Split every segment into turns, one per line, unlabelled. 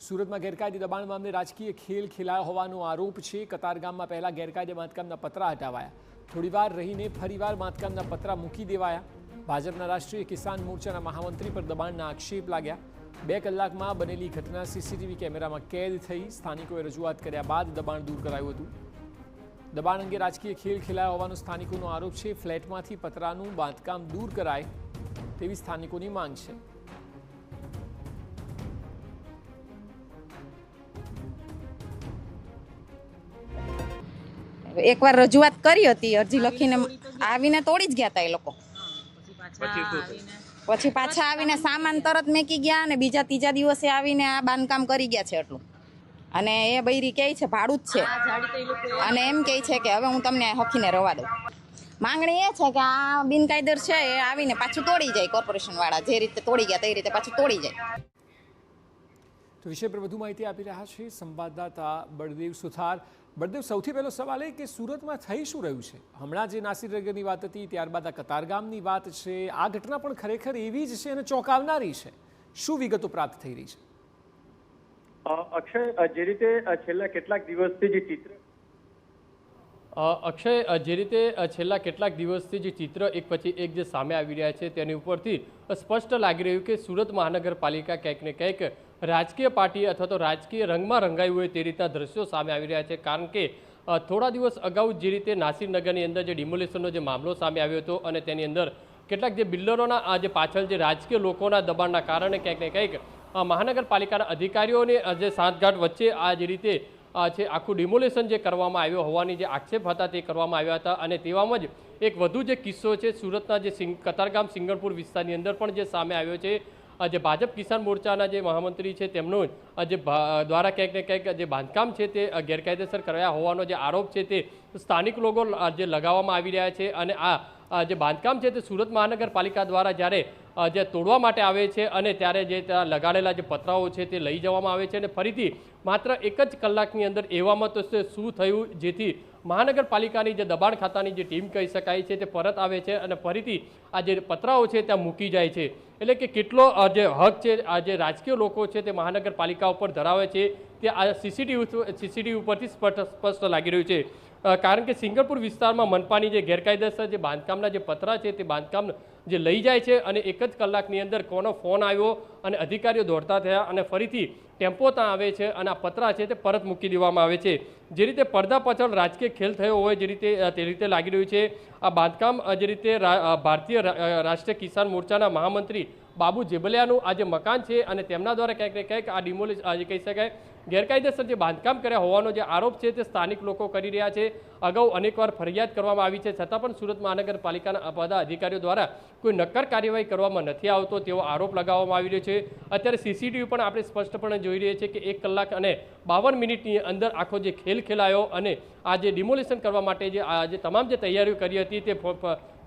સુરતમાં ગેરકાયદે દબાણ મામલે રાજકીય ખેલ ખેલાયો હોવાનો આરોપ છે। કતારગામમાં પહેલા ગેરકાયદે બાંધકામના પતરા હટાવાયા, થોડીવાર રહીને ફરીવાર બાંધકામના પતરા મૂકી દેવાયા। ભાજપના રાષ્ટ્રીય કિસાન મોરચાના મહામંત્રી પર દબાણના આક્ષેપ લાગ્યા। 2 કલાકમાં બનેલી ઘટના સીસીટીવી કેમેરામાં કેદ થઈ। સ્થાનિકોએ રજૂઆત કર્યા બાદ દબાણ દૂર કરાયું હતું। દબાણ અંગે રાજકીય ખેલ ખેલાયો હોવાનો સ્થાનિકોનો આરોપ છે। ફ્લેટમાંથી પતરાનું બાંધકામ દૂર કરાય તેવી સ્થાનિકોની માંગ છે।
એકવાર રજૂઆત કરી હતી, અરજી લખીને આવીને તોડી જ ગયા હતા એ લોકો। પછી પાછા આવીને સામાન તરત મેકી ગયા અને બીજા ત્રીજા દિવસે આવીને આ બાંધકામ કરી ગયા છે એટલું। અને એ બૈરી કહે છે ભાડું જ છે અને એમ કહે છે કે હવે હું તમને હખીને રવા દઉં। માંગણી એ છે કે આ બિનકાયદેસર છે એ આવીને પાછું તોડી જાય, કોર્પોરેશન વાળા જે રીતે તોડી ગયા તે રીતે પાછું તોડી જાય।
તો વિષય પર વધુ માહિતી આપી રહ્યા છે સંવાદદાતા બળદેવ સુથાર। બળદેવ, સૌથી પહેલો સવાલ એ કે સુરતમાં થઈ શું રહ્યું છે? હમણાં જે નાસિરનગરની વાત હતી, ત્યારબાદ આ કતારગામની વાત છે, આ ઘટના પણ ખરેખર એવી જ છે અને ચોંકાવનારી છે। શું વિગતો પ્રાપ્ત થઈ રહી છે?
અક્ષય, જે રીતે છેલ્લા કેટલાક દિવસથી જે ચિત્ર એક પછી એક જે સામે આવી રહ્યા છે તેની ઉપરથી સ્પષ્ટ લાગી રહ્યું કે સુરત મહાનગરપાલિકા ક્યાંક ને ક્યાંક રાજકીય પાર્ટી અથવા તો રાજકીય રંગમાં રંગાયું હોય તે રીતના દ્રશ્યો સામે આવી રહ્યા છે। કારણ કે થોડા દિવસ અગાઉ જે રીતે નાસિરનગરની અંદર જે ડિમોલિશનનો જે મામલો સામે આવ્યો હતો અને તેની અંદર કેટલાક જે બિલ્ડરોના આ જે પાછળ જે રાજકીય લોકોના દબાણના કારણે ક્યાંક ને ક્યાંક મહાનગરપાલિકાના અધિકારીઓને જે સાંઠગાંઠ વચ્ચે આ જે રીતે છે આખું ડિમોલેશન જે કરવામાં આવ્યો હોવાની જે આક્ષેપ હતા તે કરવામાં આવ્યા હતા। અને તેવામાં જ એક વધુ જે કિસ્સો છે સુરતના જે કતારગામ સિંગણપુર વિસ્તારની અંદર પણ જે સામે આવ્યો છે। જે ભાજપ કિસાન મોરચાના જે મહામંત્રી છે તેમનો જે દ્વારા ક્યાંક ને ક્યાંક જે બાંધકામ છે તે ગેરકાયદેસર કર્યા હોવાનો જે આરોપ છે તે સ્થાનિક લોકો જે લગાવવામાં આવી રહ્યા છે। અને આ જે બાંધકામ છે તે સુરત મહાનગરપાલિકા દ્વારા જ્યારે જે તોડવા માટે આવે છે અને ત્યારે જે ત્યાં લગાડેલા જે પતરાઓ છે તે લઈ જવામાં આવે છે અને ફરીથી માત્ર 1 જ કલાકની અંદર એવામાં તો શું થયું જેથી મહાનગરપાલિકાની જે દબાણ ખાતાની જે ટીમ કહી શકાય છે તે પરત આવે છે અને ફરીથી આ જે પતરાઓ છે ત્યાં મૂકી જાય છે। એટલે કે કેટલો જે હક છે આ જે રાજકીય લોકો છે તે મહાનગરપાલિકા ઉપર ધરાવે છે તે આ સીસીટીવી ઉપરથી સ્પષ્ટ લાગી રહ્યું છે। કારણ કે સિંગણપુર વિસ્તારમાં મનપાની જે ગેરકાયદેસર જે બાંધકામના જે પતરા છે તે બાંધકામ જે લઈ જાય છે અને 1 જ કલાકની અંદર કોનો ફોન આવ્યો અને અધિકારીઓ દોડતા થયા અને ફરીથી ટેમ્પો ત્યાં આવે છે અને આ પતરા છે તે પરત મૂકી દેવામાં આવે છે। જે રીતે પડદા પાછળ રાજકીય ખેલ થયો હોય જે રીતે તે રીતે લાગી રહ્યું છે। આ બાંધકામ જે રીતે ભારતીય રાષ્ટ્રીય કિસાન મોરચાના મહામંત્રી બાબુ જેબલિયાનું આ જે મકાન છે અને તેમના દ્વારા ક્યાંક ને ક્યાંક આ ડિમોલિશ જે કહી શકાય ગેરકાયદેસર જે બાંધકામ કર્યા હોવાનો જે આરોપ છે તે સ્થાનિક લોકો કરી રહ્યા છે। અગાઉ અનેકવાર ફરિયાદ કરવામાં આવી છે છતાં પણ સુરત મહાનગરપાલિકાના બધા અધિકારીઓ દ્વારા કોઈ નક્કર કાર્યવાહી કરવામાં નથી આવતો તેવો આરોપ લગાવવામાં આવી રહ્યો છે। અત્યારે સીસીટીવી પણ આપણે સ્પષ્ટપણે જોઈ રહ્યા છીએ કે 1 કલાક અને 52 મિનિટની અંદર આખો જે ખેલ ખેલાયો અને આ જે ડિમોલિશન કરવા માટે જે તમામ જે તૈયારીઓ કરી હતી તે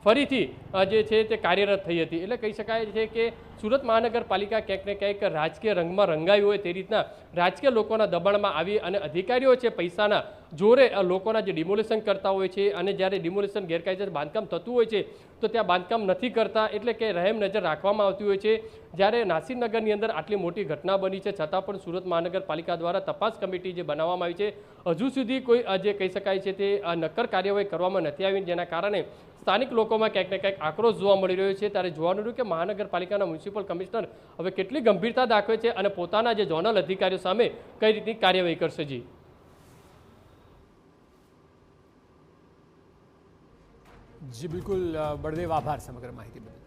ફરીથી જે છે તે કાર્યરત થઈ હતી। એટલે કહી શકાય છે કે સુરત મહાનગરપાલિકા ક્યાંક ને ક્યાંક રાજકીય રંગમાં રંગાયું હોય તે રીતના રાજકીય લોકોના દબાણમાં આવી અને અધિકારીઓ છે પૈસાના જોરે લોકોના જે ડિમોલિશન કરતા હોય છે અને જ્યારે ડિમોલિશન ગેરકાયદેસર બાંધકામ થતું હોય છે તો ત્યાં બાંધકામ નથી કરતા, એટલે કે રહેમ નજર રાખવામાં આવતી હોય છે। જ્યારે નાસિરનગરની અંદર આટલી મોટી ઘટના બની છે છતાં પણ સુરત મહાનગરપાલિકા દ્વારા તપાસ કમિટી જે બનાવવામાં આવી છે હજુ સુધી કોઈ જે કહી શકાય છે તે નક્કર કાર્યવાહી કરવામાં નથી આવી, જેના કારણે સ્થાનિક લોકોમાં ક્યાંક ને ક્યાંક આક્રોશ જોવા મળી રહ્યો છે। ત્યારે જોવાનું રહ્યું કે મહાનગરપાલિકાના મ્યુનિસિપલ કમિશનર હવે કેટલી ગંભીરતા દાખવે છે અને પોતાના જે ઝોનલ અધિકારીઓ સામે કઈ રીતની કાર્યવાહી કરશે।
જી બિલકુલ બળદેવ, આભાર સમગ્ર માહિતી બદલ।